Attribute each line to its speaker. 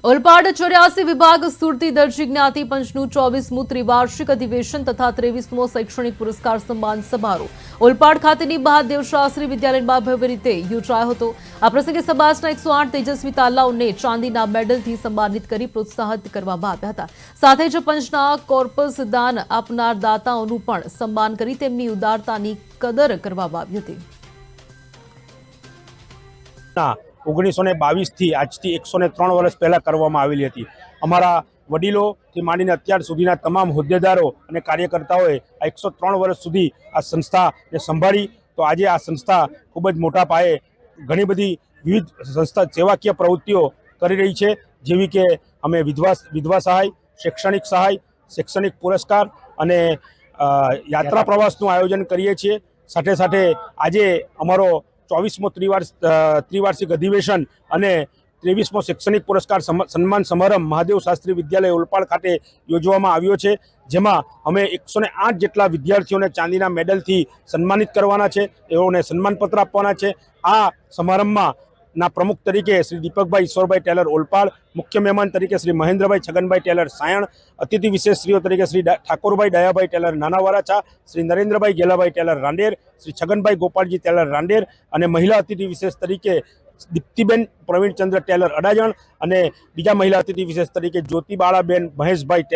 Speaker 1: ઓલપાડ 84 વિભાગ સુરતી દરજી જ્ઞાતિ પંચનું 24મું ત્રિવાર્ષિક અધિવેશન તથા 23મો શૈક્ષણિક પુરસ્કાર સન્માન સમારોહ ઓલપાડ ખાતેની મહાદેવ શાસ્ત્રી વિદ્યાલયમાં ભવ્ય રીતે યોજાયો હતો। આ પ્રસંગે સમાજના 108 તેજસ્વી તાલાઓને ચાંદીના મેડલથી સન્માનિત કરી પ્રોત્સાહિત કરવામાં આવ્યા હતા। સાથે જ પંચના કોર્પસ દાન આપનાર દાતાઓનું પણ સન્માન કરી તેમની ઉદારતાની કદર કરવામાં આવી હતી।
Speaker 2: 1922 થી આજથી 103 વર્ષ પહેલા કરવામાં આવેલી હતી। અમારા વડીલોથી માંડીને અત્યાર સુધીના તમામ હોદ્દેદારો અને કાર્યકર્તાઓએ આ 103 વર્ષ સુધી આ સંસ્થાને સંભાળી। તો આજે આ સંસ્થા ખૂબ જ મોટા પાયે ઘણી બધી વિવિધ સંસ્થા સેવાકીય પ્રવૃત્તિઓ કરી રહી છે, જેવી કે અમે વિધવા સહાય, શૈક્ષણિક સહાય, શૈક્ષણિક પુરસ્કાર અને યાત્રા પ્રવાસનું આયોજન કરીએ છીએ। સાથે સાથે આજે અમારો 24મો ત્રિવાર્ષિક અધિવેશન અને 23મો શૈક્ષણિક પુરસ્કાર સન્માન સમારંભ મહાદેવ શાસ્ત્રી વિદ્યાલય ઓલપાડ ખાતે યોજવામાં આવ્યો છે, જેમાં અમે 108 જેટલા વિદ્યાર્થીઓને ચાંદીના મેડલથી સન્માનિત કરવાના છે, તેઓને સન્માનપત્ર આપવાના છે। આ સમારંભમાં ના પ્રમુખ તરીકે શ્રી દીપકભાઈ ઈશ્વરભાઈ ટેલર ઓલપાડ, મુખ્ય મહેમાન તરીકે શ્રી મહેન્દ્રભાઈ છગનભાઈ ટેલર સાયણ, અતિથિ વિશેષશ્રીઓ તરીકે શ્રી ઠાકોરભાઈ દયાભાઈ ટેલર નાનાવારાચા, શ્રી નરેન્દ્રભાઈ ગેલાભાઈ ટેલર રાંડેર, શ્રી છગનભાઈ ગોપાલજી ટેલર રાંડેર અને મહિલા અતિથિ વિશેષ તરીકે દીપ્તિબેન પ્રવીણચંદ્ર ટેલર અડાજણ અને બીજા મહિલા અતિથિ વિશેષ તરીકે જ્યોતિબાળાબેન મહેશભાઈ